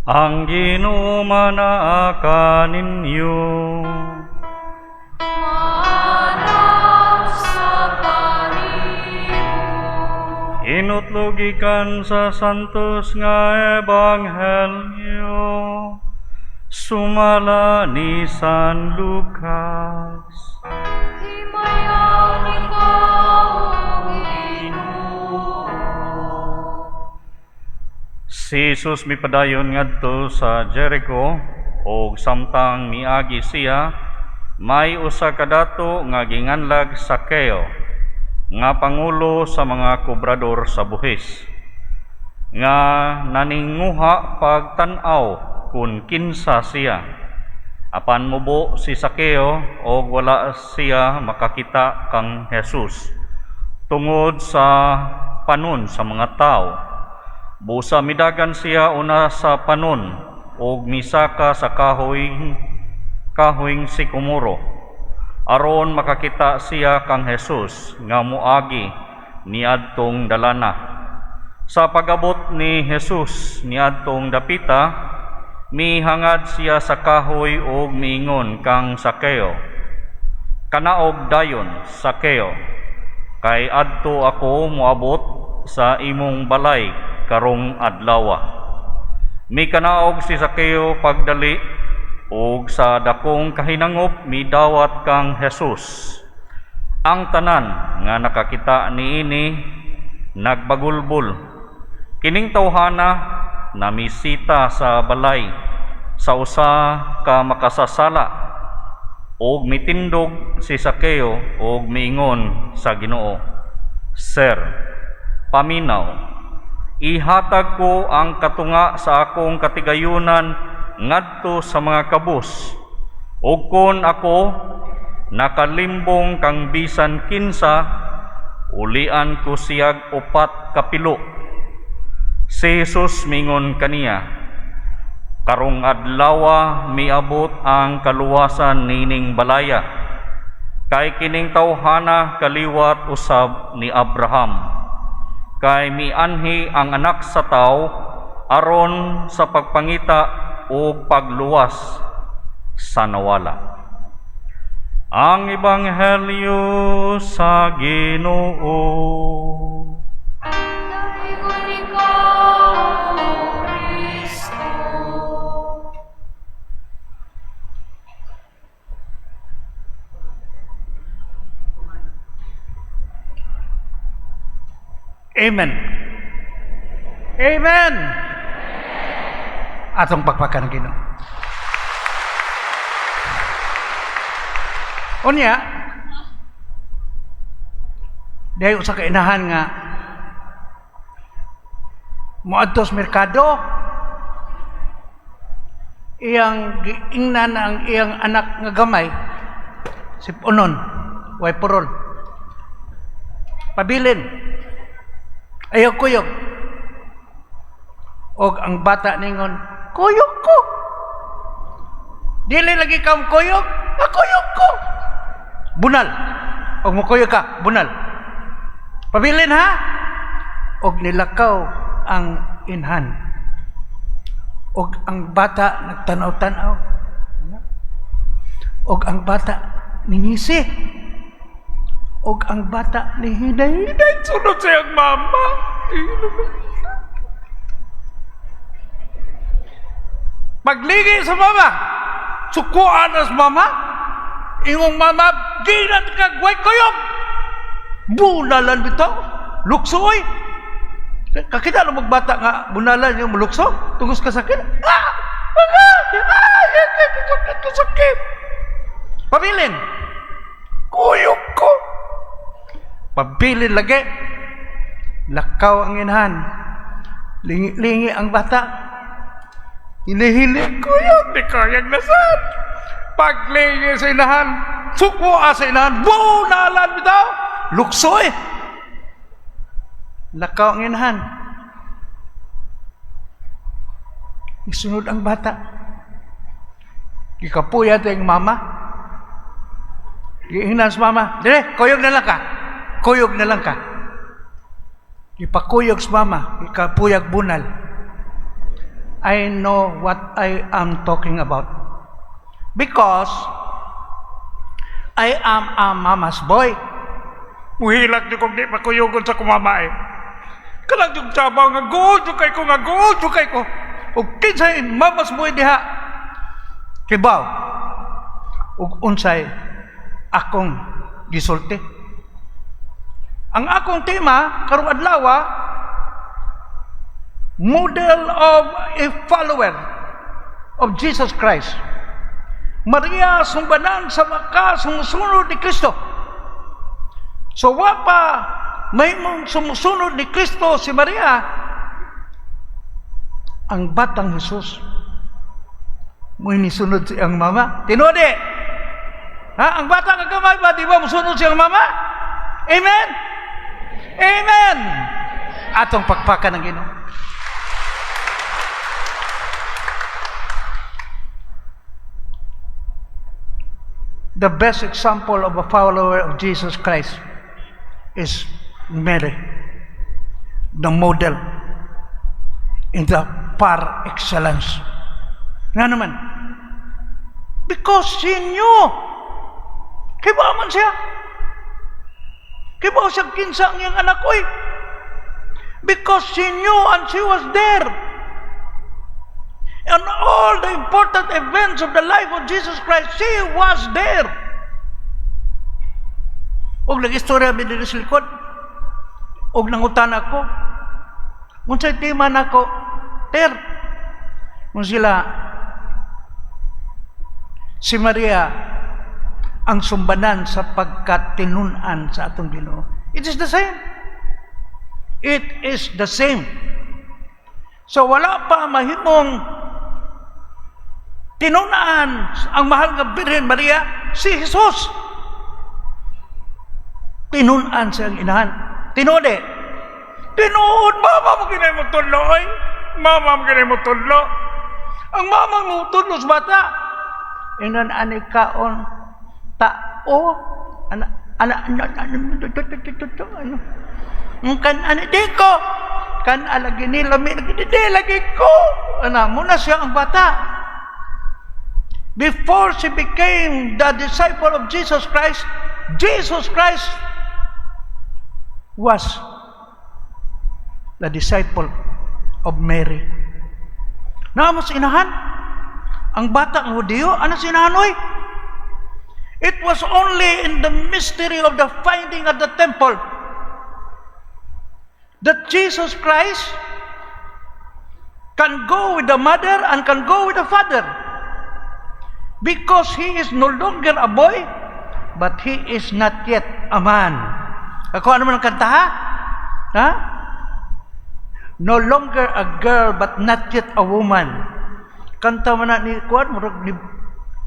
ang Ginoo manaa ninyo. Manap sa panimo. Inutlogikan sa santos nga ebanghelyo, sumala ni San Lucas. Himayang ikaw, Ginoo. Si Jesus mipadayon ngadto sa Jericho, o samtang miagi siya, may usa ka dato nga ginganlag Sakeo, nga pangulo sa mga kobrador sa buhis, nga naninguha pagtan-aw kun kinsa siya. Apan mubo si Sakeo o wala siya makakita kang Jesus tungod sa panon sa mga tao. Busa midagan siya una sa panon o misaka sa kahoyng sikomoro, aron makakita siya kang Jesus nga moagi niadtong dalana. Sa pagabot ni Jesus niadtong dapita, mihangad siya sa kahoy o miingon kang Sakeo, "Kanaog dayon, Sakeo, kay adto ako moabot sa imong balay karong adlaw." Mikanaog si Sakeo pagdali, ug sa dakong kahinangop midawat kang Jesus. Ang tanan nga nakakita niini nagbagulbol. Kining tawhana namisita sa balay sa usa ka makasasala, ug mitindog si Sakeo ug miingon sa Ginoo, "Sir, paminaw, ihatag ko ang katunga sa akong katigayunan ngadto sa mga kabus, ug kon ako nakalimbong kang bisan kinsa, ulian ko siyag 4 kapilo." Si Jesus mingon kaniya, "Karong adlaw miabot ang kaluwasan nining balaya, kay kining tawhana kaliwat usab ni Abraham. Kay mianhi ang anak sa tao aron sa pagpangita o pagluwas sa nawala." Ang Ebanghelyo sa Ginoo. Dahigon ikaw, Kristo. Amen. Amen. Atong pagpakan Ginoo. Unya, dahil usa ka inahan nga moadto sa merkado, iyang giingnan ang iyang anak nga gamay, si Punon, way purol. Pabilin, ayaw kuyog. Og ang bata ningon, "Kuyog ko." Dili lagi ka kuyog, "Kuyog ko." Bunal. Og mukuyog ka, bunal. Pabilin ha? Og nilakaw ang inhan. Og ang bata nagtanaw-tanaw. Og ang bata ningisi. Og ang bata ni hinay-hinay sunod sa iyang mama. Pagligi sa mama, sukuan na sa mama, ingong mama, ginat ka, guway kuyog. Bunalan bitaw, luksoy. Kakita na magbata nga, bunalan yung lukso, tungos ka sakit. Sakit. Pabilin. Kuyog ko. Pabilin lagi. Lakaw ang inhan. Lingi-lingi ang bata. Hinihili ko yun, di kayang nasad. Paglingi sa inahan, sukua sa inahan, bunalan bitaw, luksoy. Lakaw ang inahan. Isunod ang bata. Ikapuya ito yung mama. Ihinan sa mama, dire, kuyog na lang ka. Kuyog na lang ka. Ipakuyog sa mama, ikapuyag bunal. I know what I am talking about. Because I am a mama's boy. Muhilag di kong di makuyugon sa kumama eh. Kalang yung sabaw nga good yung kay ko. O kinsay mama's boy diha. Kibaw. O unsay akong gisulti. Ang akong tema karong adlaw, model of a follower of Jesus Christ. Maria sumbanan sa sumusunod ni Kristo. So wapa may mong sumusunod ni Kristo si Maria, ang batang Jesus mo inisunod siyang mama. Tinodi. Ang batang agamay ba di ba musunod siyang mama? Amen. Amen. Atong pagpakan ng Ginoo. The best example of a follower of Jesus Christ is Mary, the model in the par excellence. Nga naman, because she knew, kiba man siya, kiba siya kinsa ang iyang anak ko eh. Because she knew and she was there. And all the important events of the life of Jesus Christ, she was there. Og nag-istorya mi diri sa likod. Og nangutan ako. Unsay tema nako? Ter. Kung sila si Maria ang sumbanan sa pagkatinunan sa atong Ginoo. It is the same. It is the same. So wala pa mahimong tinunaan ang mahal nga Birhen Maria, si Jesus. Tinunaan siyang inahan. Tinode. Tinuod, mama mo kinay mo tudlo, oy. Mama mo kinay mo tudlo. Ang mama mo tudlo sa bata. Inan ani kaon tao ana kan ani diko kan alagi nila mi lagi ko ana muna siya ang bata. Before she became the disciple of Jesus Christ was the disciple of Mary. Naamos inahan, ang bata ng Hudiyo, ano si inahanoy? It was only in the mystery of the finding at the temple that Jesus Christ can go with the mother and can go with the father. Because he is no longer a boy, but he is not yet a man. Ako ano man ang kanta, ha? No longer a girl, but not yet a woman. Kanta man na ni Kuan, murag ni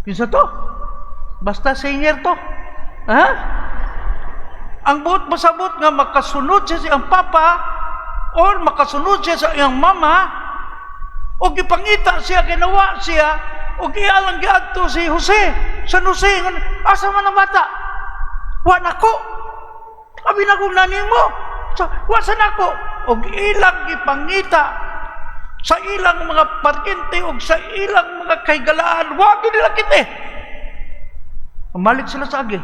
pinsa to? Basta singer to. Ha? Ang buot masabot nga makasunod siya sa iyang papa or makasunod siya sa iyang mama o gipangita siya, ginawa siya o gialang giadto si Jose. San Jose, asa man ang bata? Wa nako. Abi na kong naning mo. Wa sa nako. O ilang gipangita sa ilang mga parkente o sa ilang mga kaygalaan. Wa nila kiti. Umalik sila sa agi.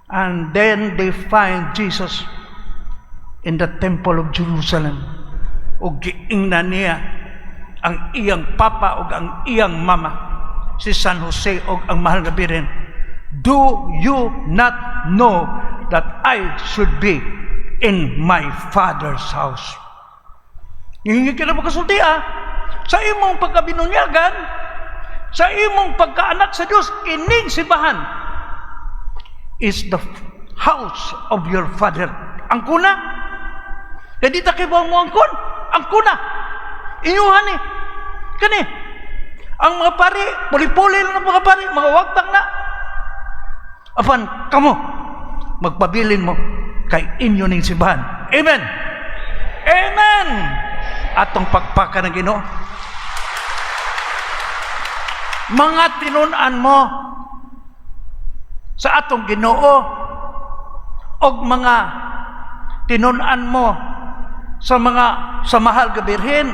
And then they find Jesus in the temple of Jerusalem. O giingnan niya ang iyang papa o ang iyang mama, si San Jose o ang mahal nga Birhen. Do you not know that I should be in my Father's house? Hindi ka na makasulti sa imong pagkabinunyagan, sa imong pagkaanak sa Diyos, kining simbahan is the house of your Father. Ang kuna, hindi ta kibaw mo ang kuna, inyuhan ni, kani, ang mga pari, puli-puli lang ng mga pari, mga wagtang na, apan, kamo, magpabilin mo, kay inyo ning simbahan. Amen! Amen! Atong pagpaka ng Ginoo. Mga tinunan mo sa atong Ginoo o mga tinunan mo sa mahal nga Birhen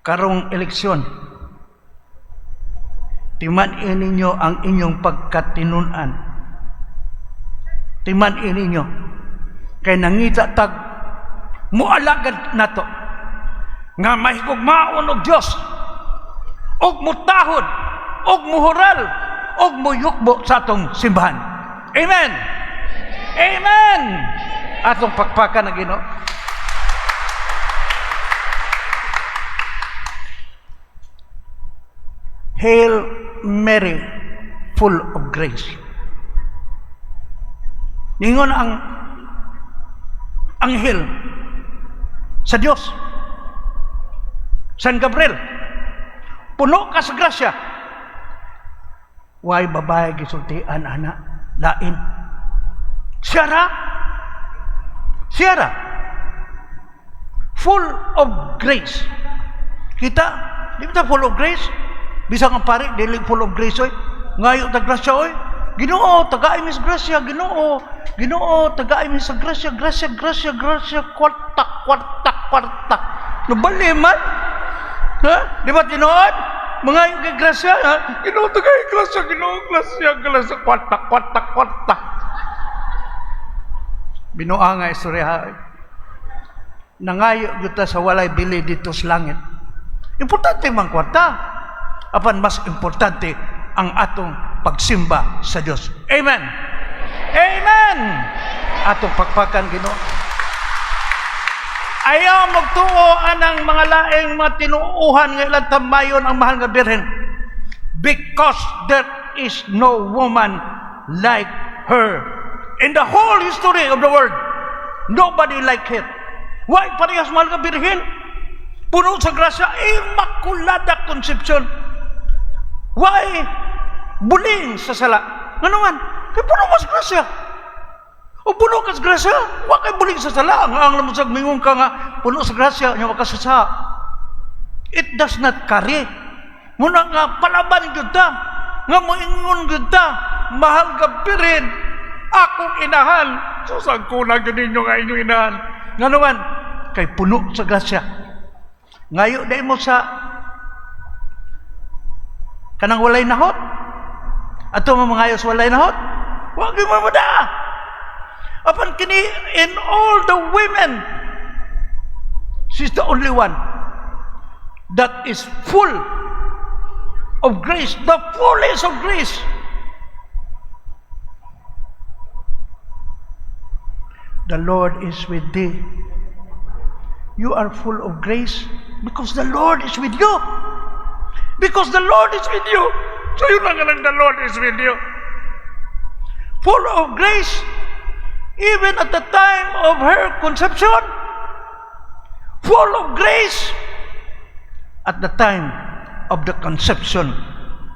karong eleksyon, timan-in ninyo ang inyong pagkatinunan. Timan-in ninyo. Kay nangita tag mualagad nato nga mahigugmaon og Dios, og mutahod, og muhural, og muyukbo sa atong simbahan. Amen. Amen. Atong pakpakan na Ginoo. Hail Mary, full of grace. Ningon ang anghel sa Dios, San Gabriel, puno ka sa grasya. Way babae gisultian ana, lain. Siyara, full of grace. Kita, di ba full of grace? Bisang ang pari, dili full of grace, oy. Ngayon ta grasya, oy. Ginoo, tagaay mi sa grasya, Ginoo. Ginoo, tagaay mi sa grasya, grasya, kwarta. Nabali man. Ha? Di ba tinuod? Mga yung grasya, ha? Ginoo, tagaay grasya, Ginoo, grasya, kwarta. Binuang nga istorya, ha? Nangayo yuta sa walay bili dito sa langit. Importante mang kwarta. Apan mas importante ang atong pagsimba sa Dios. Amen. Amen. Atong pakpakan Ginoo. Ayaw magtuo anang mga laing mga tinuuhan nga ilang tamayon ang mahal nga Birhen, because there is no woman like her in the whole history of the world. Nobody like her. Why parehas mahal nga Birhen? Puno sa grasya, Immaculada Conception. Why? Buling sa sala. Nga naman, kaya puno ka sa grasya. O puno ka sa grasya, wag kay buling sa sala. Ang lamusag mingon ka nga, puno sa grasya, niya wag ka sa sa. It does not carry. Muna nga, palaban yun ta. Nga moingon yun ta. Mahal ka Birhen, akong inahan. Susag ko na yun ninyo nga inyong inahan. Nga naman, kay puno sa grasya. Ngayon, dahil mo sa kanang walay nahot, ato mamangayos walay nahot, wag yung mamada. Apan kini, in all the women, she's the only one that is full of grace, the fullness of grace. The Lord is with thee. You are full of grace because the Lord is with you. Because the Lord is with you. So yun lang the Lord is with you. Full of grace, even at the time of her conception. Full of grace at the time of the conception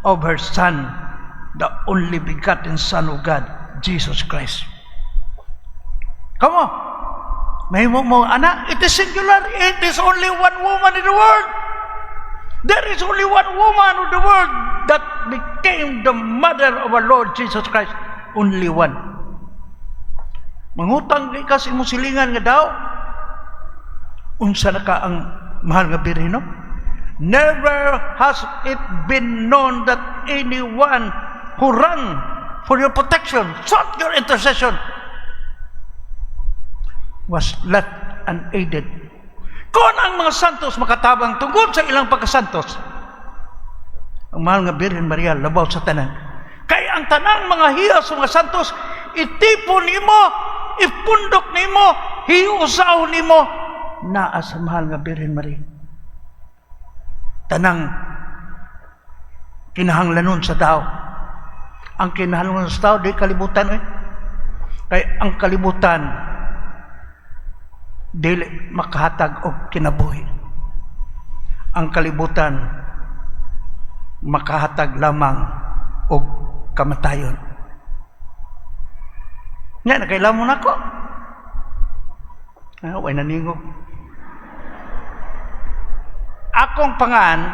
of her Son, the only begotten Son of God, Jesus Christ. Come on. Mahimo mo, anak, it is singular. It is only one woman in the world. There is only one woman of the world that became the mother of our Lord Jesus Christ. Only one. Mangutang ka sa imong silingan nga daw, unsa na ka ang mahal nga Birhen, no? Never has it been known that anyone who ran for your protection, sought your intercession, was left unaided. Kung ang mga santos makatabang tungkol sa ilang pagkasantos, ang mahal nga Birhen Maria labaw sa tanan. Kay ang tanang mga hiyas sa mga santos, itipon nimo, ipundok nimo, hiusaw nimo, naa sa mahal nga Birhen Maria. Tanang kinahanglanon sa tao. Ang kinahanglanon sa tao, di kalibutan eh. Kay ang kalibutan, dili makahatag og kinabuhi. Ang kalibutan makahatag lamang og kamatayon. Nga nakailamon ako. Way naningog. Akong pangan,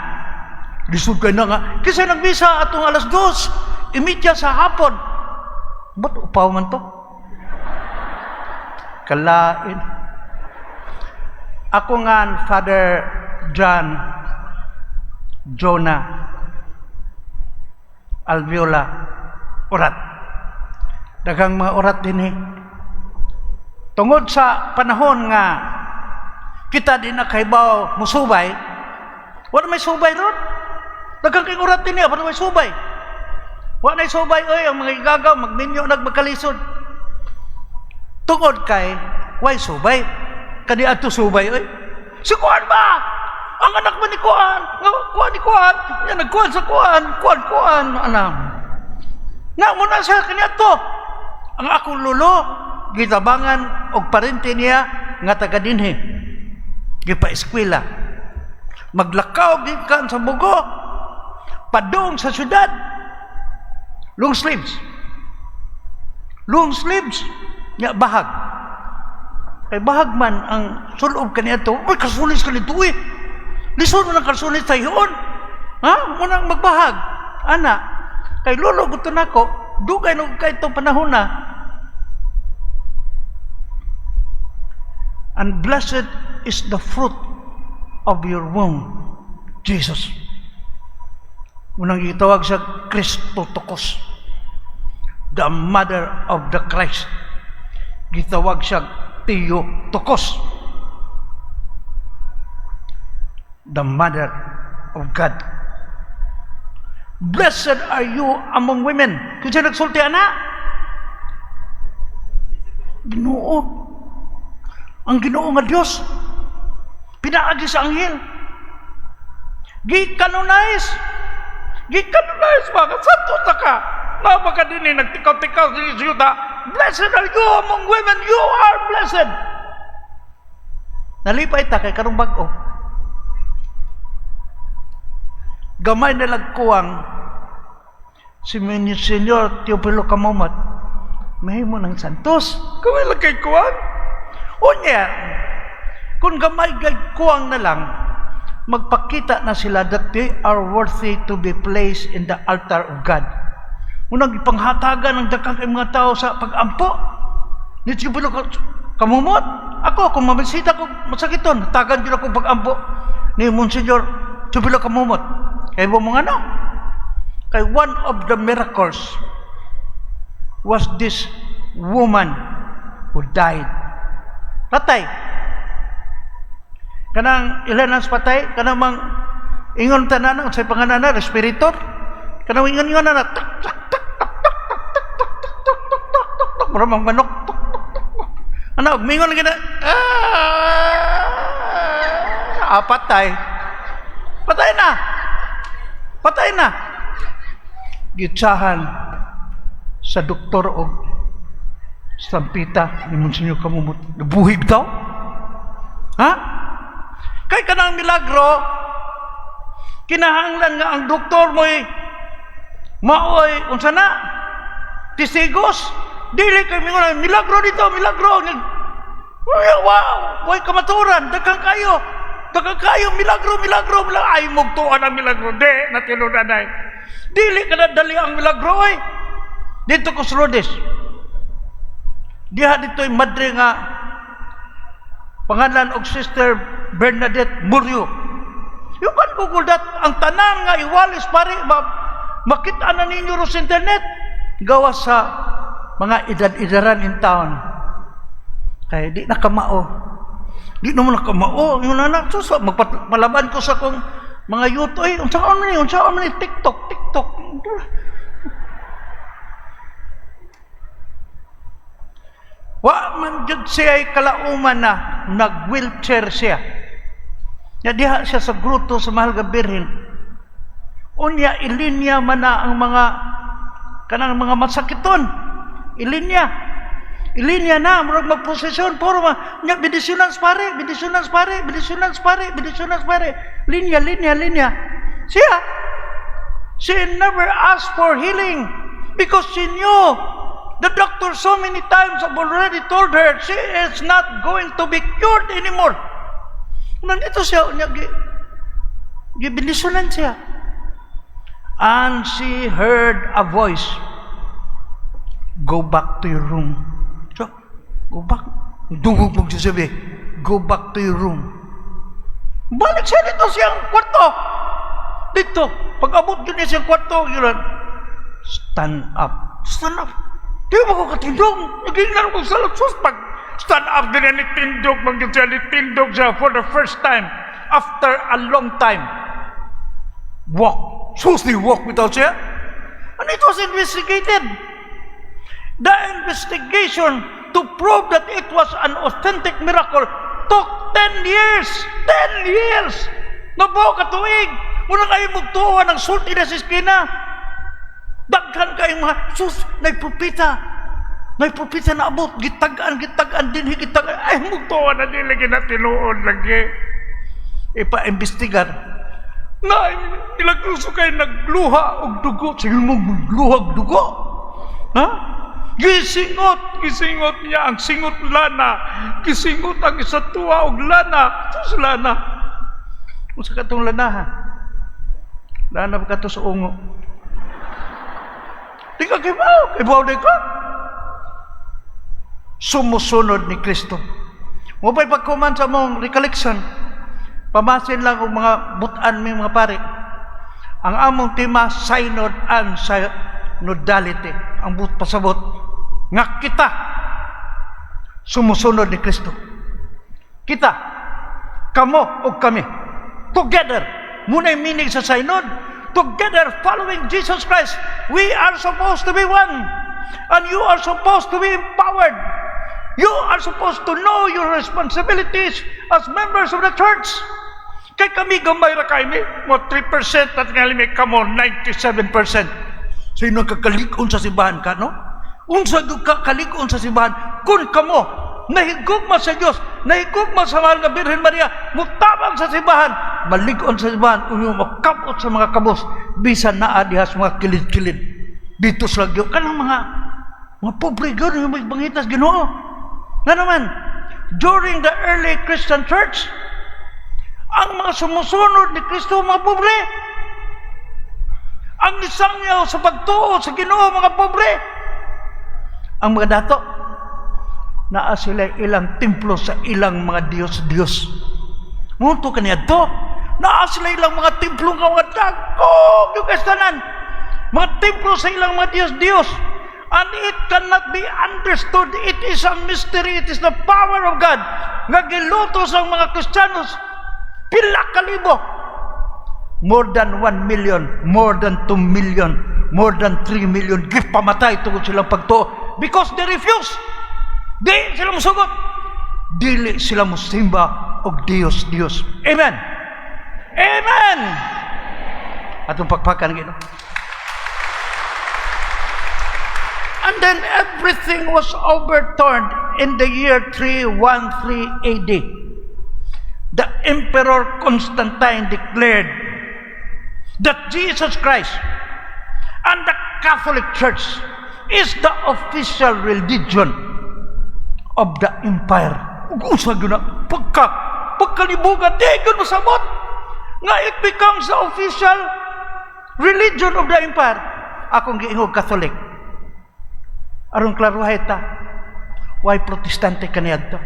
lisod kayo na nga, kasi nagbisa atong alas 2:30 sa hapon. Ba't upaw man to? Kalain. Ako nga, Father John Jonah, alveola, urat. Daghang mga urat din Tungod sa panahon nga kita din nakahibaw musubay, wala may subay ron. Daghang kay urat din wala may subay. Wala may subay, ang mga igagaw, magminyo, magkalisod. Tungod kay, why subay? Kani ato subay, si Kuan ba? Ang anak mo ni Kuan, ni Kuan, yan nagkuan sa Kuan, anak. Nga muna siya, kani ato. Ang akong lulo, gitabangan og parente niya nga taga dinhi. Gipa-eskwela. Maglakaw gikan sa Bugo. Padung sa syudad. Long sleeves. Nya bahag. Kay bahag man ang sulob kaniya to. Uy, kasulis ka nito Lisod mo ng kasulis sa iyon. Munang magbahag. Ana, kay lolo gusto na ko, dugay nung kay itong panahon na. And blessed is the fruit of your womb, Jesus. Unang gitawag sa Christotokos, the mother of the Christ. Gitawag siya Theotokos, the mother of God. Blessed are you among women. Kung siya nagsulti, anak, Ginoo. Ang Ginoo nga Dios pinaagi sa anghel. Gikanonize mga santo ta ka. Na baka din nagtikaw-tikaw sa yuta. Blessed are you among women, you are blessed. Nalipay ta kay karong bag-o. Gamay na lagkuwang si Senyor Teopilo Kamumot. Mahimo ng santos. Gamay lang kay kuwang. Unya, kung gamay kay kuwang na lang, magpakita na sila that they are worthy to be placed in the altar of God. Unang ipanghatagan ng dakang kay mga tao sa pag-ampo. Ni Teopilo Kamumot. Ako, kung mamisita ko masakiton, tagan din ako pag-ampo ni Monsignor Teopilo Kamumot. Kaya mo mga ano? Kay one of the miracles was this woman who died. Patay. Kanang ilan ang patay? Kanang mang ingon tanan sa panganana, respirator. Kanang ingon na tak tak tak tak tak tak tak tak tak tak tak maramang manok. Ano, mingon lagi na. Patay. Patay na. Gitsahan sa doktor o sampita ni Monsignor Kamumot. Nabuhig daw? Ha? Kay kanang milagro, kinahanglan nga ang doktor mo'y maoy, unsa na? Tisigos? Dili kay mingon, milagro dito, milagro. Wow! Way kamaturan, daghang kayo, milagro. Ay, mugtuan ang milagro. Di, natilunaday. Dili ka na dali ang milagro, ay. Dito ko sa Lourdes. Diha dito'y madre nga pangalan og Sister Bernadette Murillo. You can Google that. Ang tanan nga iwalis pare, makita na ninyo ro sa internet. Gawa sa mga edad-edaran in town. Kaya di na kamao. Di naman na kamao. Yung anak, so, magpalaban ko sa kong mga youth. Ay, unsaan man ni TikTok. Wa man jud siya ay kalauman na nag-wheelchair siya. Diha siya sa gruto sa Mahal nga Birhen. Unya ilinya man na ang mga kanang mga masakiton. Ilinya na murag magposesyon puro nya bidisyonan pare. Linya. She never asked for healing because she knew the doctor so many times have already told her she is not going to be cured anymore. Nandito siya, gibilisunan siya. And she heard a voice, go back to your room. So, go back. Dugog mong sasabi, go back to your room. Balik siya dito siyang kwarto. dito, pag-abot yun niya sa kwarto, yun, stand up. Stand up. Di ba ko katindog? Naging laro ko sa lutsos. Pag stand up din yan, nitindog, nitindog siya for the first time, after a long time. Walk. Seriously walk without siya. And it was investigated. The investigation to prove that it was an authentic miracle took 10 years. 10 years! Nabaw katuig. Muna kayo magtuwa ng sulti na sa iskina. Daghan kayong mga, sus, naipupita. Naipupita na abot. Gitagaan, din, gitagaan. Ay, magtuwa na nila ginatinuon lagi. Ipa-investigar. Na, ilang gusto kayo nagluha og dugo. Sige mo, magluha og dugo. Ha? Gisingot niya ang singot lana. Gisingot ang isa tuwa og lana. Sus lana. Kung sa katong lana ha. Lana ba kato sa ungo? Di ka kibaw. Kibaw di ka. Sumusunod ni Kristo. Mabay pagkuman sa mong recollection. Pamasin lang ang mga butan may mga pare. Ang among tema, synod and synodality. Ang pasabot. Nga kita sumusunod ni Kristo. Kita, kamo o kami. Together. Muna yung meaning sa synod. Together following Jesus Christ. We are supposed to be one. And you are supposed to be empowered. You are supposed to know your responsibilities as members of the church. Kay kami gamay ra kay mo 3% at ngali may kamo 97%. Sino kakalikon sa simbahan ka, no? Unsa gyud ka kalikon sa simbahan kun kamo nahigugma sa Dios, nahigugma sa mahal nga Birhen Maria, mutabang sa simbahan, malig-on sa simbahan, unyong makabot sa mga kabos, bisan naa diha sa mga kilid-kilid. Dito sa Dios kanang mga pobre gyud yung bangitas Ginoo. Nga naman, during the early Christian church, ang mga sumusunod ni Kristo mga pobre. Ang nisangyaw sa pagtuo sa Ginoo mga pobre. Ang mga dato, naa sila ilang templo sa ilang mga Diyos-Diyos. Munto kaniya to, naa sila ilang mga templo nga mga dagkog yung kastanan. Mga templo sa ilang mga Diyos-Diyos. And it cannot be understood. It is a mystery. It is the power of God. Nga gilutos ang mga Kristiyanos. Pila kalibo. More than 1 million, more than 2 million, more than 3 million gipamatay tungod silang pagtuo because they refuse. Di sila musugot. Dili sila musimba og Dios. Amen. Amen. Atong pagpakan Ginoo. And then everything was overturned in the year 313 AD. The Emperor Constantine declared that Jesus Christ and the Catholic Church is the official religion of the empire. Usa gyud na pagkalibugan di gyud masabot nga it becomes the official religion of the empire. Akong giingog Catholic. Aron klaruhay ta. Why protestante kaniadto?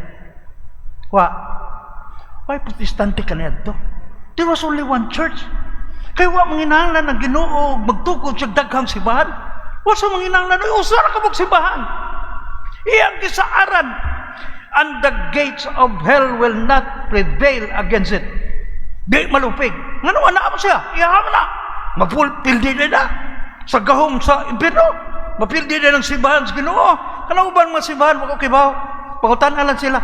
Why protestante kaniadto? There was only one church. Kaya wa manginahanglan ng Ginoo magtukod sa daghang simbahan. Wa sa manginahanglan usa ra ka mong simbahan. Iyang gisaaran, and the gates of hell will not prevail against it. Di malupig. Ngano ana mo siya? Iyahan na. Mapildi na sa gahom sa impierno. Mapildi na ng simbahan sa Ginoo. Kanang ubang mga simbahan wag kibaw. Pangutan-an lang sila.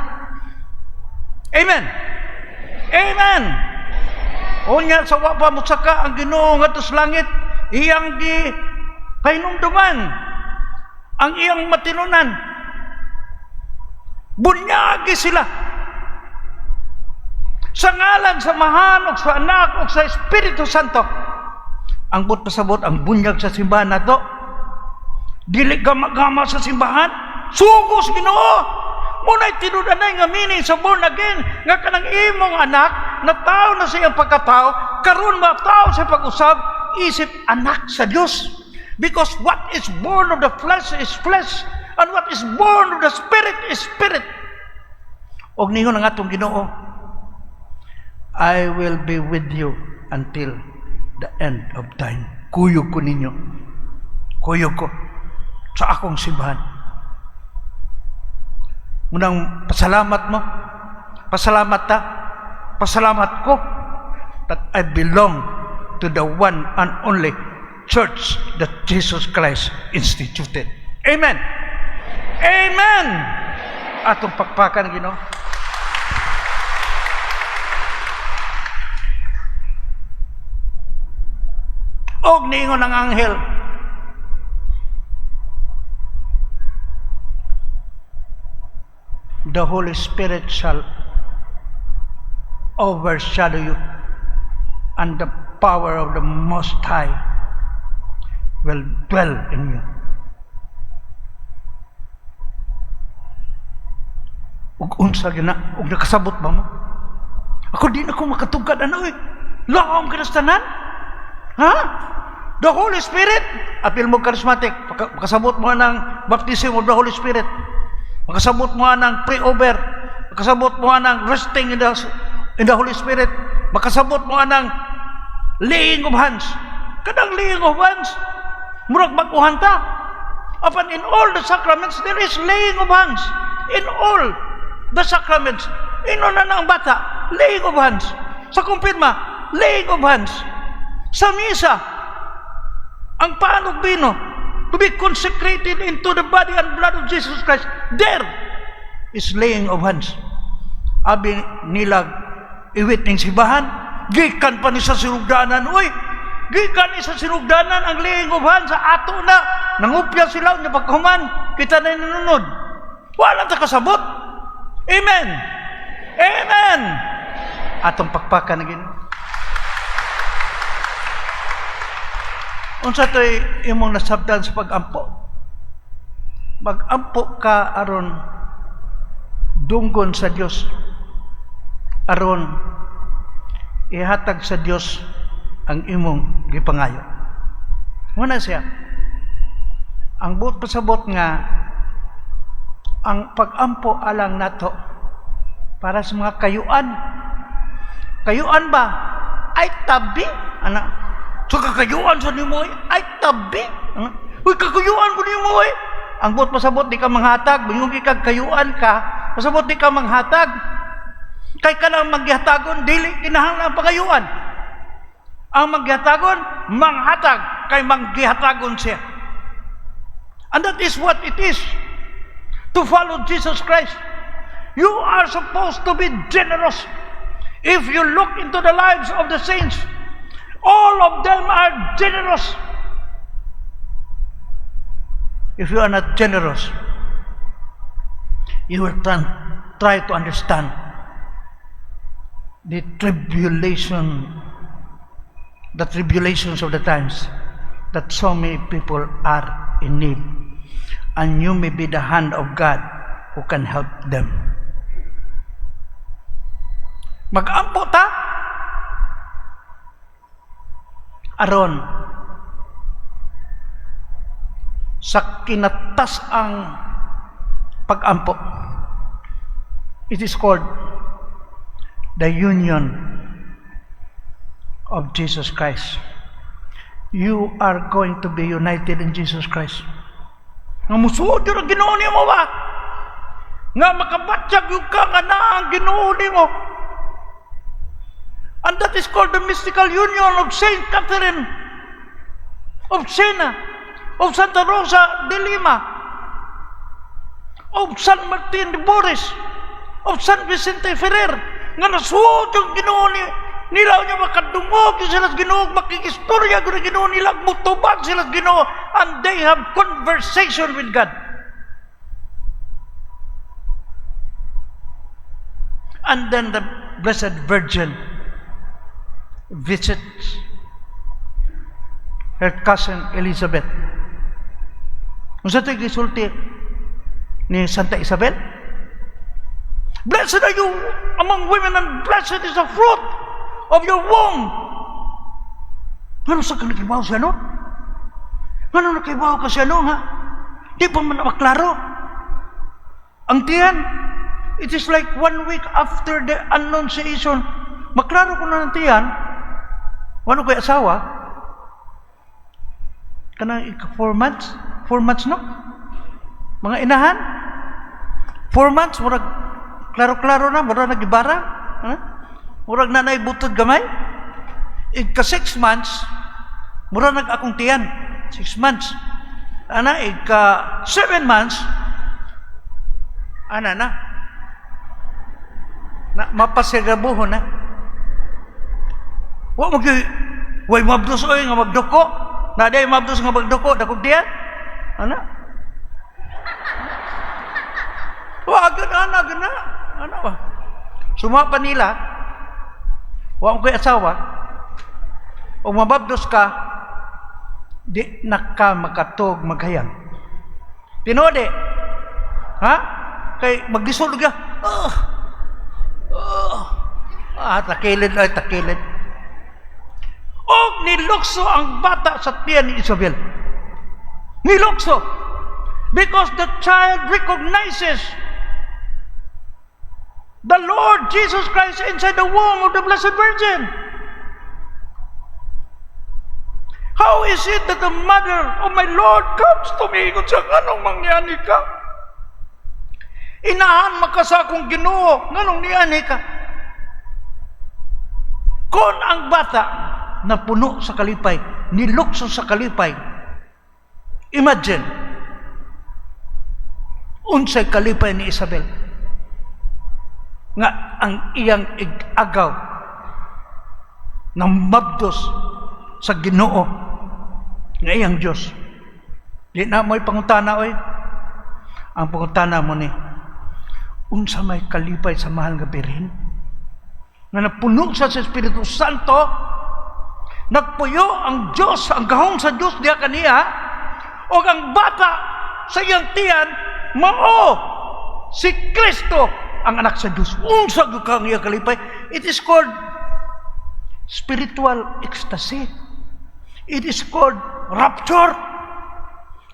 Amen. Amen. Unya sa wa pa motsaka ang Ginoo ngadto sa langit, iyang gi pahinumduman ang iyang matinunan. Bunyagi sila. Sa ngalan sa Amahan ug sa Anak ug sa Espiritu Santo. Ang but pasabot ang bunyag sa simbahan nato. Dili gama-gama sa simbahan. Sugos Ginoo. Muna'y tinudanay nga meaning sa born again nga kanang imong anak na tao na sa iyang pagkatao karon matao sa pag-usab isip anak sa Dios. Because what is born of the flesh is flesh, and what is born of the spirit is spirit. Og ningon ang atong Ginoo, I will be with you until the end of time. Kuyog ko ninyo. Kuyog ko sa akong simbahan. Munang pasalamat mo. Pasalamat ta. Pasalamat ko that I belong to the one and only church that Jesus Christ instituted. Amen. Amen. Atong pakpakan, Ginoo. Og niingon ng anghel, the Holy Spirit shall overshadow you, and the power of the Most High will dwell in you. Ug unsa gina, ug nakasabot ba mo? Ako di na ko makatugad ano eh. Laom kinastanan? Ha? The Holy Spirit, apil mo charismatic, makasabot mo ng baptism of the Holy Spirit. Makasabot mo ng pre-over. Makasabot mo ng resting in the Holy Spirit. Makasabot mo ng laying of hands. Kadang laying of hands, murag baguhan ta. Upon in all the sacraments, there is laying of hands. In all the sacraments. Ino na ang bata, laying of hands. Sa kumpirma, laying of hands. Sa misa, ang paanog bino, to be consecrated into the body and blood of Jesus Christ, there is laying of hands. Abi nila iwit ning sibahan, gikan pa ni sa sinugdanan, uy, gikan ni sa sinugdanan ang laying of hands sa ato na, nangupya sila, niya pagkuman, kita na ninunod. Wala ta kasabot. Amen. Amen. Atong pakpakan na gino. Unsa to'y imong nasabdan sa pag-ampo? Mag-ampo ka aron dunggon sa Dios, aron ihatag sa Dios ang imong gipangayo. Muna siya, ang buot pasabot nga ang pag-ampo alang nato para sa mga kayuan. Kayuan ba? Ay tabi, anak. So kakayuan sa nimo ay tabi. Uy, kakayuan ko nimo eh. Ang buot pasabot di ka manghatag, bingugi kag kayuan ka, pasabot di ka manghatag. Kay ka lang maghatagon, dili kinahanglan pangayuan. Ang maghatagon, manghatag, kay manghatagon siya. And that is what it is to follow Jesus Christ. You are supposed to be generous. If you look into the lives of the saints, all of them are generous. If you are not generous, you will try to understand the tribulations of the times, that so many people are in need, and you may be the hand of God who can help them. Mag-ampo ta aron sa kinatas ang pag-ampo. It is called the union of Jesus Christ. You are going to be united in Jesus Christ. Nga musuod yung Ginoo mo ba? Nga makabatyag yung ka nga na ang Ginoo mo. And that is called the mystical union of Saint Catherine of Siena, of Santa Rosa de Lima, of San Martin de Porres, of San Vicente Ferrer. Nga nasuot yung Ginoo nila niya makadungog sila sa Ginoo, makikistorya yung Ginoo nila, mutubag sila sa Ginoo, and they have conversation with God. And then the Blessed Virgin visits her cousin Elizabeth. Kung sa ito'y gisulti ni Santa Isabel, blessed are you among women, and blessed is the fruit of your womb. Ano sa kanikibaw siya, no? Ano nakibaw ka siya, no, ha? Di pa man maklaro. Ang tiyan, it is like 1 week after the Annunciation. Maklaro ko na ng tiyan, Wano ko'y asawa? Kanang 4 months? 4 months no? Mga inahan? 4 months, murag klaro-klaro na, murag nagibara. Murag nanay butod gamay. Ika 6 months, murag nag-akong tiyan. 6 months. Ika 7 months, na mapasigabuhon na. Way mabdos oy nga magduko. Na day mabdos nga magduko, dakog diyan. Gana. Ano ba? Sumapa nila, wa ko'y asawa, o mababdos ka, di na ka makatog maghayang. Tinode, kay magdisulog ka, takilid. O nilukso ang bata sa tiyan ni Isabel. Nilukso. Because the child recognizes the Lord Jesus Christ inside the womb of the Blessed Virgin. How is it that the mother of my Lord comes to me kung sa anong mangyani ka? Inahan makasa akong Ginoo, nganong niyani ka? Kung ang bata na puno sa kalipay, nilukso sa kalipay, imagine, unsay kalipay ni Isabel, nga ang iyang agaw ng mabdos sa Ginoo nga iyang Diyos. Di na mo'y pangutana, oy. Ang pangutana mo ni, unsa may kalipay sa mahal nga Birhen nga napuno sa Espiritu Santo, nagpuyo ang Diyos, ang gahong sa Diyos diya kaniya, o ang bata sa iyang tiyan, mao si Kristo ang anak sa Diyos. Unsa gyud kang iya kalipay? It is called spiritual ecstasy. It is called rapture.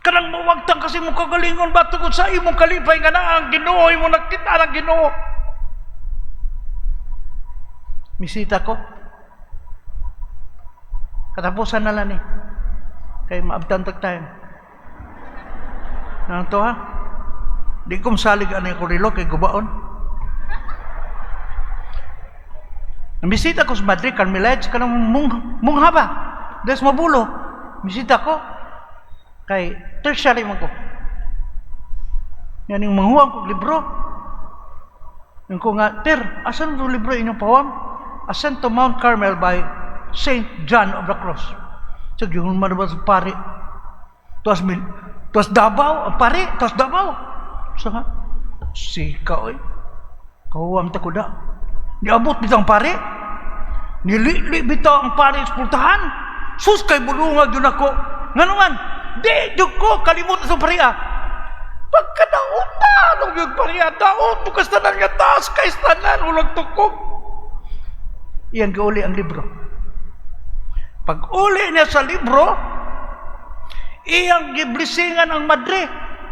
Kanang mawagtang kasi mo kagalingon ba tungkol sa imong kalipay nga na ang Ginoo, imo nakita ng Ginoo. Misita ko. Katapusan na lang kay maabtan tag tayo. Nang to ha? Di ko masalig anay ko rilo kay gubaon. Bisita ko sa Madrid, Carmelites, kanang mungha ba? Des mabulo. Bisita ko. Kay tertiary man ko. Yan yung manghuwang kong libro. Yung ko nga, asan yung libro inyong pawam? Ascent to Mount Carmel by Saint John of the Cross. So, yung manabas pari. Tuwas Davao, ang pari, tuwas Davao. So nga, sika oy. Kahuwam ta ko da. Niabot bitang pari. Nilili bitaw ang pari expultahan. Sus kay bulungag yun ako. Nga naman, di yun ko kalimut sa pariya. Pagkadaot na, nung yung pariya, daot, bukas tanan nga taas, kay tanan, ulang tukog. Iyan gauli ang libro. Pag uli niya sa libro, iyang giblisingan ang Madre.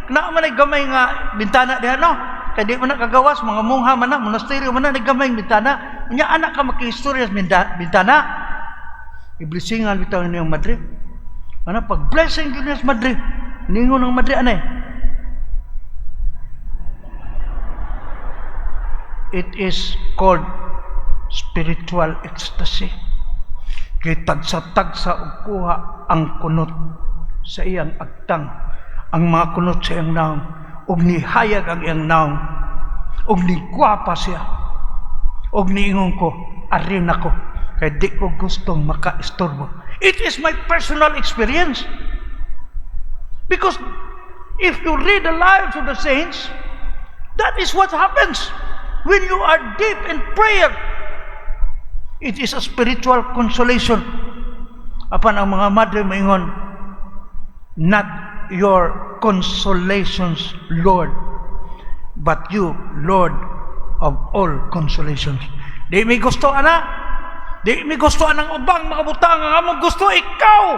Na man ay gamay nga bintana diha no. Kay di man nakagawas mga mungha man na monasteryo man na gamay bintana. Unya anak ka makihistorya sa bintana. Giblisingan bitaw niyang Madre. Ana pag blessing gyud sa Madre. Ningon ang Madre anay. It is called spiritual ecstasy. Kay tagsa-tagsa og kuha ang kunot sa iyang agtang, ang mga kunot sa iyang naong, og nihayag ang iyang naong, og nigwapa siya, og niingon ko, arin ako, kay di ko gustong makaistorbo. It is my personal experience. Because if you read the lives of the saints, that is what happens when you are deep in prayer. It is a spiritual consolation. Apan ang mga madre maingon, not your consolations, Lord, but you, Lord of all consolations. Di may gusto, ana? Di may gusto anang ubang mga butang. Ang among gusto, ikaw,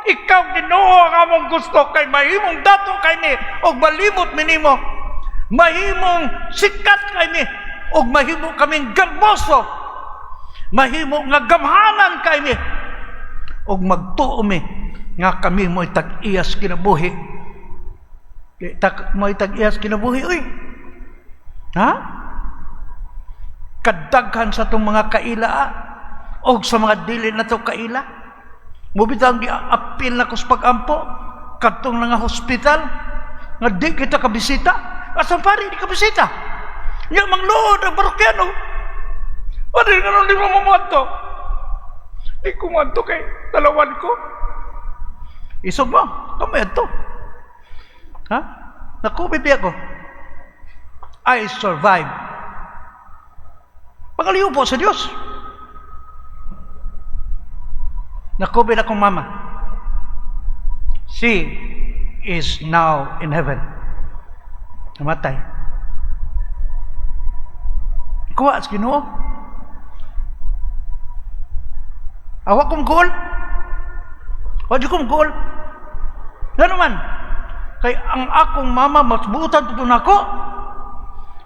Ginoo, ang among gusto. Kay mahimong dato kay ni, og malimot minimo. Mahimong sikat kay ni, og mahimo kaming garboso. Mahimo nga gamhanan kay ni, og magtuo mi nga kami mo'y tag-iyas kinabuhi. Mo'y tag-iyas kinabuhi, uy. Ha? Kadaghan sa itong mga kaila o sa mga dili na itong kaila. Mubitang gi-apil na kus pag-ampo katong nga hospital nga di kita kabisita. Asan pari di kabisita? Yang manglood ang parokyano. Ano nga nung di mo mamanto? Di ko manto kay dalawan ko. Isog mo, kami ito. Ha? Nakubibi ako. I survived. Pagaliw po sa Diyos. Nakubid akong mama. She is now in heaven. Namatay. Kuha sa Ginoo. Awak kong goal. Wadi kong goal. Nga naman, kay ang akong mama masbutan tutun ako.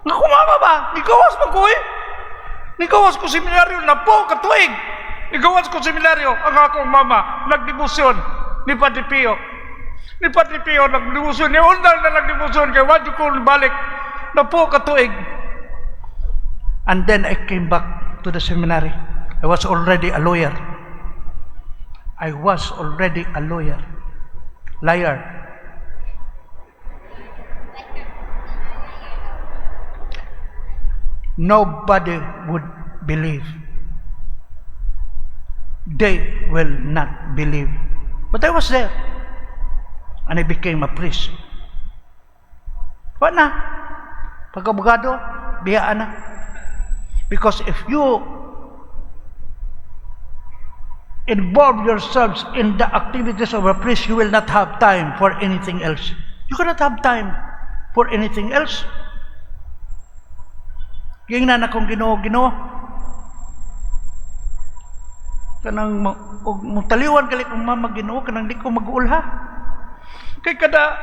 Nga kong mama ba? Nikawas mo ko eh. Nikawas ko seminaryo na po katuig. Nikawas ko seminaryo ang akong mama. Nagdibusyon ni Padre Pio. Ni Padre Pio nagdibusyon. Ni undang na nagdibusyon kay wadi ko balik na po katuig. And then I came back to the seminary. I was already a lawyer. I was already a lawyer. Liar. Nobody would believe. They will not believe. But I was there. And I became a priest. What na? Pag-abogado, biyaan na. Because if you involve yourselves in the activities of a priest, you will not have time for anything else. You cannot have time for anything else. Gingnan akong Ginoo, kanang mutaliwan gali kong mama Ginoo, kanang di ko mag-ulha. Kay kada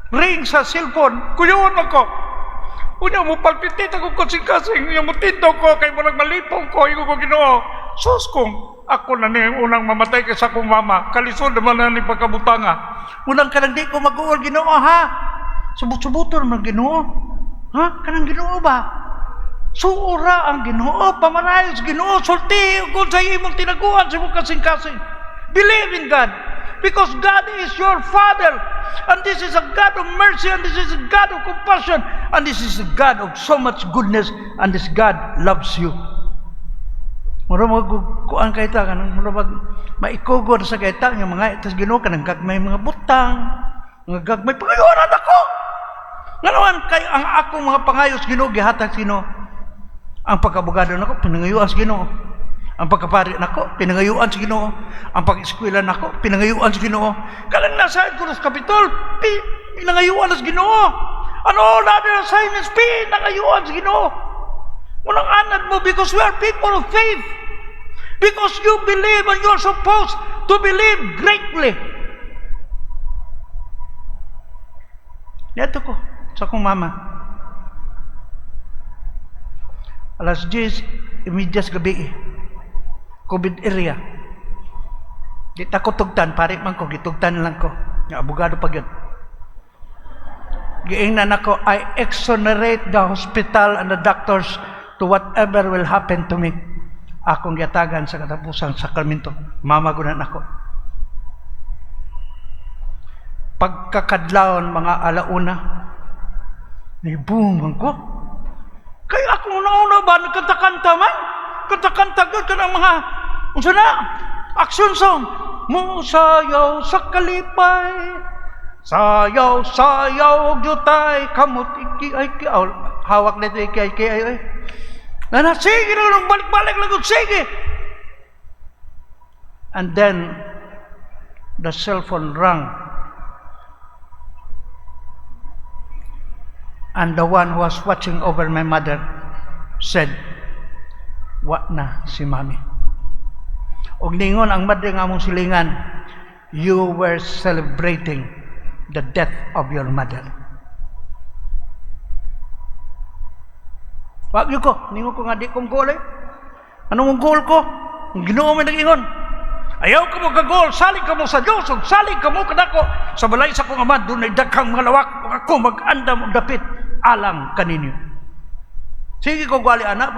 ring sa cellphone, kuyon ako. Unya mo palpitit ako kasing-kasing, yung mutindo ko, kay murag malipong ko, yung ko Ginoo. Sus kong ako na ni unang mamatay kay sa akong mama, kalisod naman na ni pagkabutanga. Unang kanang di ko mag-uol Ginoo, ha? Subot-suboton naman Ginoo. Ha? Kanang Ginoo ba? Suura ang Ginoo, pamarayos Ginoo, sulti kung sa imong tinaguan sa imong kasing-kasing. Believe in God, because God is your Father, and this is a God of mercy, and this is a God of compassion, and this is a God of so much goodness, and this God loves you. Mura magkukuan kay ta, kanang mura maikugod sa kay ta, yung mga itas Ginoo, kanang gagmay mga butang, mga gagmay pangayoran ako. Nga naman, kay ang akong mga pangayos Ginoo, gihatag sino? Ang pagkabugado nako pinangayuan sa Ginoo. Ang pagkapari nako pinangayuan sa Ginoo. Ang pag-eskwela nako pinangayuan sa Ginoo. Kalang nasa Kuros Kapitol, pinangayuan sa Ginoo. Ano other assignments pinangayuan sa Ginoo. Walang anad mo because we are people of faith. Because you believe and you're supposed to believe greatly. Neto ko sa akong mama. Alas 10, imidyas gabi COVID area. Di ta ko tugtan, pare man ko, gitugtan lang ko. Nga abogado pag yun. Giingnan ako, I exonerate the hospital and the doctors to whatever will happen to me. Akong giatagan sa katapusang sakramento. Mamagunan ako. Pagkakadlawon mga alauna, nibungan ko. Kaya ako una-una ba, nagkanta-kanta man? Kanta-kanta ka ng mga, unsa na, action song. Musayaw sa kalipay, sayaw, sayaw, jutay, kamot, iki, ay, hawak nito, iki, ay. Na, sige na, balik-balik lang, sige. And then, the cell phone rang. And the one who was watching over my mother said, "Wa na si Mami." Og ningon ang madre nga among silingan, "You were celebrating the death of your mother." Wag ko, ningon ko nga di kong goal eh. Anong goal ko? Ginoo may nag-ingon. Ayaw ka mo kagol, salig ka mo sa Diyos, ug salig ka mo kadako sa balay sa kong Ama, doon ay daghang mga lawak, ug ako mag-andam og dapit alang kaninyo. Sige ko gwali anak,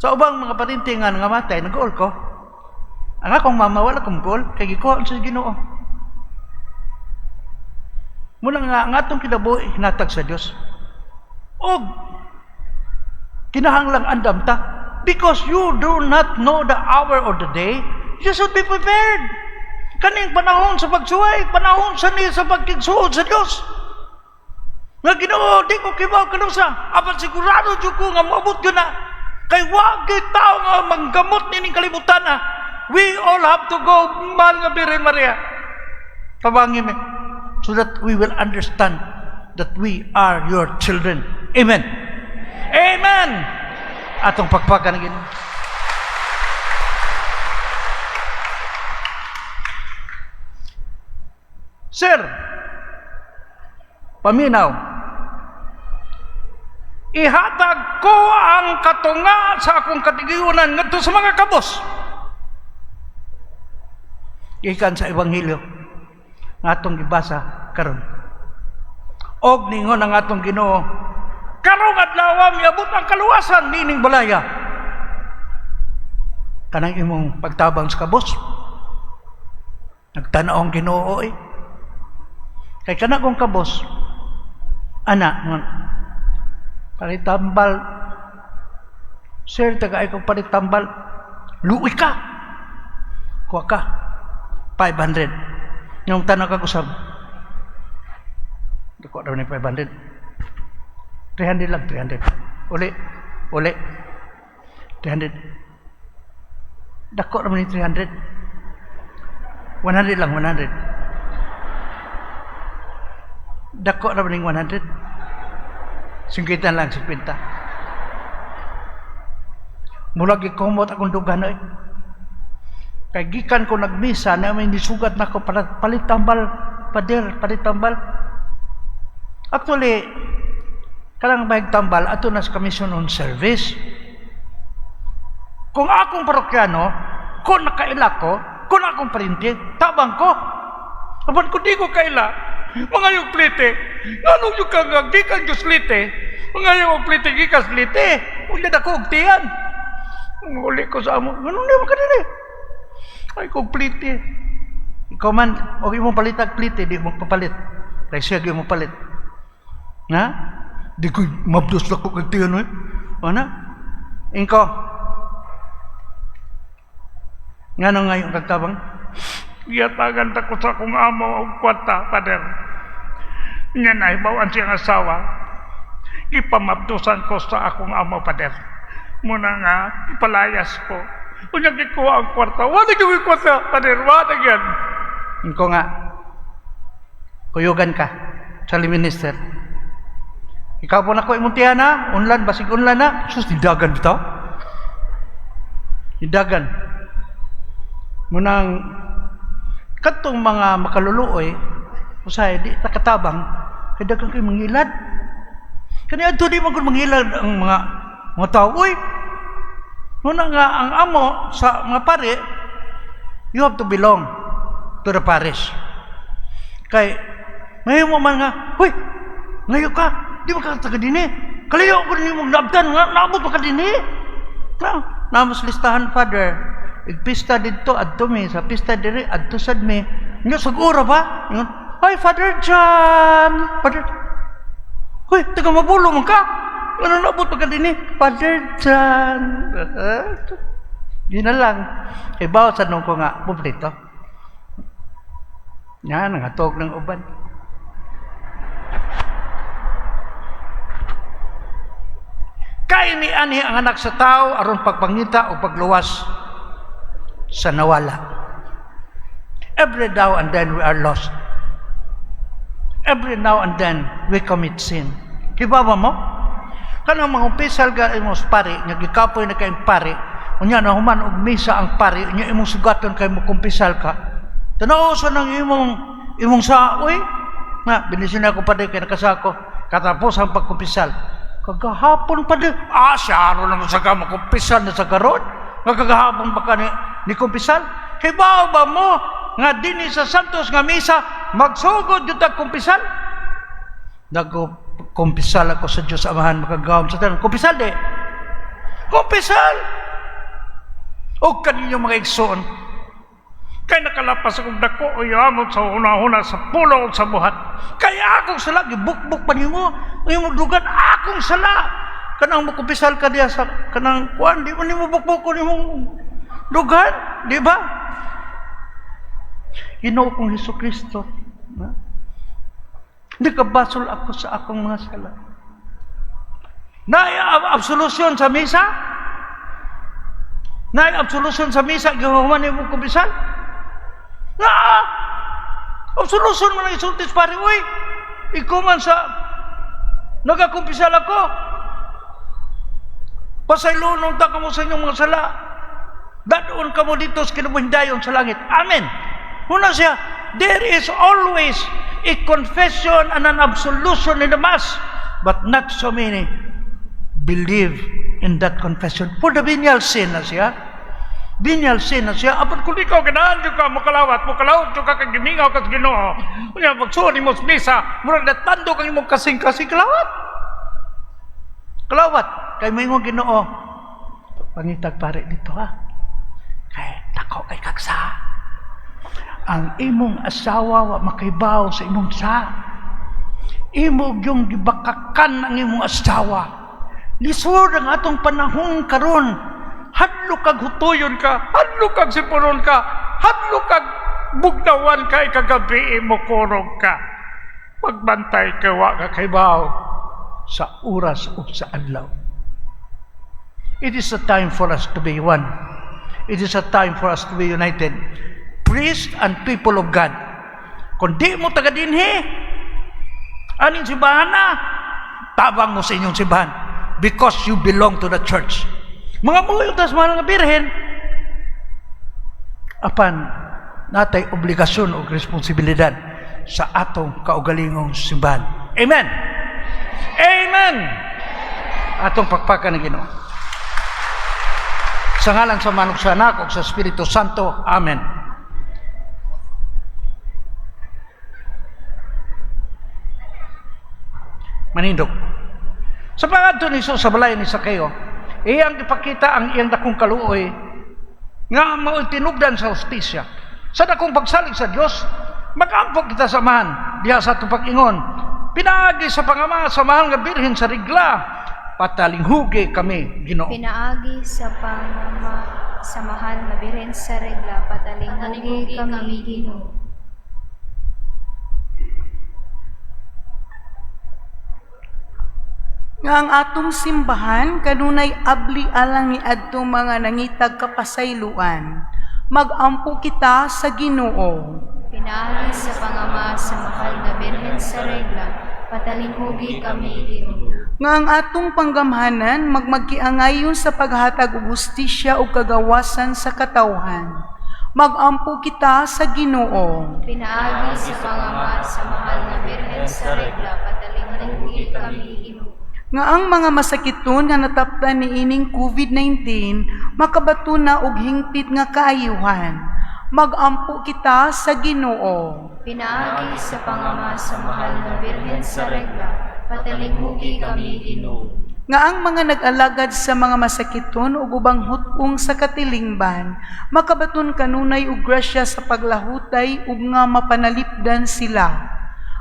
sa ubang mga parintingan nga matay, nag-goal ko. Ang akong mama, wala kong goal, kay gikuha sa Ginoo. Muna nga, ang atong kinabuhi, hinatag sa Diyos. O, kinahanglang andam ta. Because you do not know the hour or the day, you should be prepared. Kaning panahon sa pagsuway, panahon sa niya sa pagkigsuod sa Diyos. Nga Ginoo, di ko kibaw kanusa. Apan sigurado dyan ko nga maabot yun na. Kay wag kay tao nga manggamot nining kalibutan na. We all have to go, mahal nga Birhen Maria. Tabangin me. So that we will understand that we are your children. Amen. Amen. Atong pagpakan ng Ginoo. Sir, paminaw, ihatag ko ang katunga sa akong katigayunan ngadto sa mga kabos. Ikan sa Ebanghelyo nga atong gibasa karon. Og ningon ang atong Ginoo, karong adlaw miabot ang kaluwasan nining balaya. Kanang imong pagtabang sa kabos. Nagtanaw ang Ginoo eh. Kay kana kong kabos, anak, palitambal, sir, tagay kong palitambal, luwi ka, kuha ka, 500. Yung tanong ka kusab, dako daw ni 500. 300 lang, 300. Uli, 300. Dako naman ni 300. 100 lang, 100. Dako na ba ning 100? 50 lang, 50. Mula gikomot akong dugan eh. Kay gikan ko nagmisa na may nisugat na ko palit tambal, palit tambal. Actually, kanang bayag tambal ato na sa commission on service. Kung akong parokyano, kung nakaila ko, kung akong parinti, tabang ko. Apan ko di ko kaila, mga yung plite, anong yung kagag, di kang Diyos lite, mga yung plite, di kang lite, uli na ko, ugtiyan. Uli ko sa amo, anong naman ka nila? Ay, kong plite. Ikaw man, okay mo palitag plite, di mo papalit. Kaya siya, di mo palit. Na? Di ko mabdos na ko kagtiyan, eh. Ano? Inko, nga nang ngayon kagtabang? Giyatagan ta ko sa akong amo o kwarta, pader. Nga na, bawaan siyang asawa. Ipamabdusan ko sa akong amo, pader. Muna nga, ipalayas ko. Kung yung ikuha ang kwarta, wala yung kwarta, pader, wala yan. Iko nga, kuyugan ka sa minister. Ikaw po na ko imuntihan na, unlan, basig unlan na. Sus, nidagan bitaw. Nidagan. Munang, katong mga makaluluoy, usay, di nakatabang, kaya dagang kayo mangilad. Kaya ito di magod mangilad ang mga tao. Uy, muna nga ang amo sa mga pare, you have to belong to the parish. Kaya, ngayon mo man nga, uy, ngayon ka, di ba ka taga dini? Kalayo ko rin yung maglabdan, naabot pa ka dini. Namas listahan, Father. Igpista dito, adto mi, sa pista diri, adto sad mi. Nga, siguro ba? Ay, Father John! Father, hoy, taga mabulo man ka! Ano naabot pa ka din eh? Father John! Yun na lang. E, bawat sa nung ko nga, publito. Yan, nangatog ng uban. Kaya ni ani ang anak sa tao, aron pagpangita o pagluwas sa nawala. Every now and then we are lost. Every now and then we commit sin. Kibawa mo? Kanang mga umpisal ka imong pari, nga gikapoy na kayong pari, unya na human og misa ang pari, unya imong sugaton kay mo kumpisal ka. Tanaw sa nang imong saoy, na binisin ako pa kay nakasako, katapos ang pagkumpisal. Kagahapon pa siya ano lang sa kama kumpisal na sa karon. nga kagahabang baka ni kumpisal? Hibaw ba mo nga dinhi sa Santos nga misa magsugod jud tag kumpisal? Kumpisal ako sa Dios Amahan makagawom sa tanan. Kumpisal di. Kumpisal. O kaninyo mga igsoon, kay nakalapas akong dako o yamot sa una-una sa pulo o sa buhat. Kaya akong sala, gibukbuk pa niyo mo, yung dugan, akong sala. Kanang makumpisal ka diya sa kanang kuan, di mo ni mo bukbuk ko ni mo dugan, di ba? Ginoo kong Hesukristo. Hindi kabasol ako sa akong mga sala. Absolusyon sa misa? Absolusyon sa misa, gihuman ni mo kumpisal? Absolusyon mo na isultis pare, uy. Ikaw man sa nagakumpisal ako. Pasaylunong ta ka mo sa inyong mga sala. Dadoon ka mo dito sa kinabuhindayon sa langit. Amen. Huna siya, there is always a confession and an absolution in the Mass, but not so many believe in that confession. For the venial sin na siya. Venial sin na siya. Apat kung ikaw ganahan ka, makalawat ka kag gimingaw kas Ginoo. Unya magsuon mo sa misa, murag natando kang imong kasing-kasing kalawat. Kalawat kay mayong Ginoo. Pangitag pare dito ha. Kay tako kay kaksa. Ang imong asawa wa makaibaw sa imong sa. Imo yung gibakakan ang imong asawa. Lisod ang atong panahon karon. Hadlo kag hutuyon ka, hadlo kag sipuron ka, hadlo kag bugnawan ka, kagabi mo kurog ka. Pagbantay ka, wa ka kaibaw sa oras o sa adlaw. It is a time for us to be one. It is a time for us to be united. Priest and people of God. Kung di mo taga dinhi, aning simbahan na, tabang mo sa inyong simbahan because you belong to the church. Mga muyutas mga nga birhen, apan natay obligasyon o responsibilidad sa atong kaugalingong simbahan. Amen! Amen! Atong pagpakan ng Ginoo. Sa ngalan sa manug sa Anak ug sa Espiritu Santo. Amen. Manindog. Sa pangadto ni Jesus sa balay ni Sakeo, iyang ipakita ang iyang dakong kaluoy nga mao'y tinugdan sa hustisya. Sa dakong pagsalig sa Dios, mag-ampok kita samahan diha sa atong pag-ingon. Pinaagi sa pangama sa mahal nga birhen sa regla, patalinghugi kami, Ginoo. Pinaagi sa pangama sa mahal nga birhen sa regla, patalinghugi kami, Ginoo. Nga ang atong simbahan kanunay abli alang ni adtong mga nangitag kapasayloan. Magampo kita sa Ginoo. Pinaagi sa pangama sa mahal nga birhen sa regla, patalinghugi kami, Ginoo. Nga ang atong panggamhanan magmagkiangayon sa paghatag og hustisya ug kagawasan sa katawhan. Magampo kita sa Ginoo. Pinaagi sa pangama sa mahal nga birhen sa regla, patalinghugi kami, Ginoo. Nga ang mga masakiton nga nataptan ni ining COVID-19 makabato na og hingpit nga kaayuhan. Magampo kita sa Ginoo. Pinaagi sa pangama sa mahal nga birhen sa regla, patalinghugi kami, Ginoo. Nga ang mga nag-alagad sa mga masakiton ug ubang hutong sa katilingban makabaton kanunay og grasya sa paglahutay ug nga mapanalipdan sila.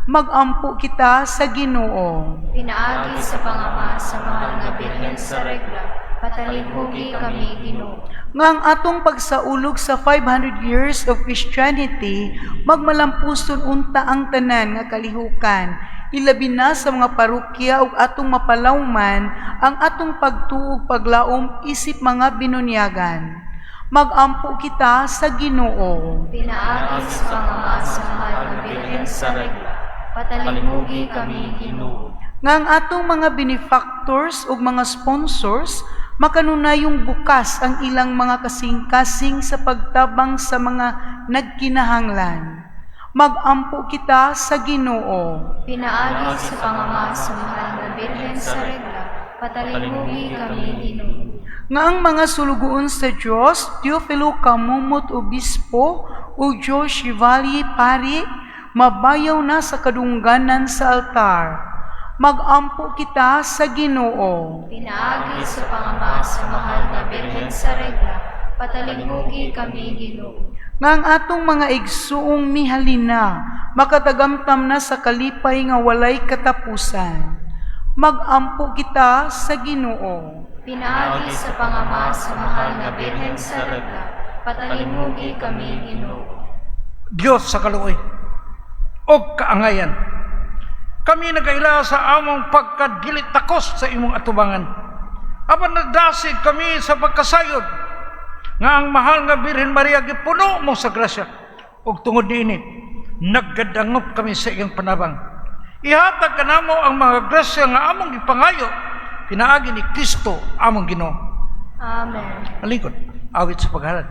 Magampo kita sa Ginoo. Pinaagi sa pangama sa mahal nga birhen sa regla, patalinghugi kami, Ginoo. Nga ang atong pagsaulog sa 500 years of Christianity, magmalampuson unta ang tanan nga kalihukan, ilabi na sa mga parokya ug atong mapalawman ang atong pagtuog paglaom isip mga binunyagan. Magampo kita sa Ginoo. Pinaagi sa pangama sa mahal nga birhen sa regla, patalinghugi kami, Ginoo. Nga ang atong mga benefactors ug mga sponsors makanunayong bukas ang ilang mga kasing-kasing sa pagtabang sa mga nagkinahanglan. Magampo kita sa Ginoo. Pinaagi sa pangama sa mahal nga birhen sa regla, patalinghugi kami, Ginoo. nga ang mga sulugoon sa Dios, Teofilo Kamumot Obispo ug Joe Shivali Pari, mabayaw na sa kadungganan sa altar. Magampo kita sa Ginoo. Pinaagi sa pangama sa mahal na Birhen sa regla, patalingugi kami Ginoo. Nga ang atong mga igsuong mihalina, makatagamtam na sa kalipay nga walay katapusan. Magampo kita sa Ginoo. Pinaagi sa pangama sa mahal na Birhen sa regla, patalingugi kami Ginoo. Diyos sa kaluoy o kaangayan, kami nagaila sa among pagkadilit takos sa imong atubangan. Apan nagdasig kami sa pagkasayod nga ang mahal nga Birhen Maria gipuno mo sa grasya. Ug tungod niini, naggadangop kami sa iyang panabang. Ihatag kanamo ang mga grasya nga among gipangayo pinaagi ni Kristo among Ginoo. Amen. Alingkod, awit sa paghalad.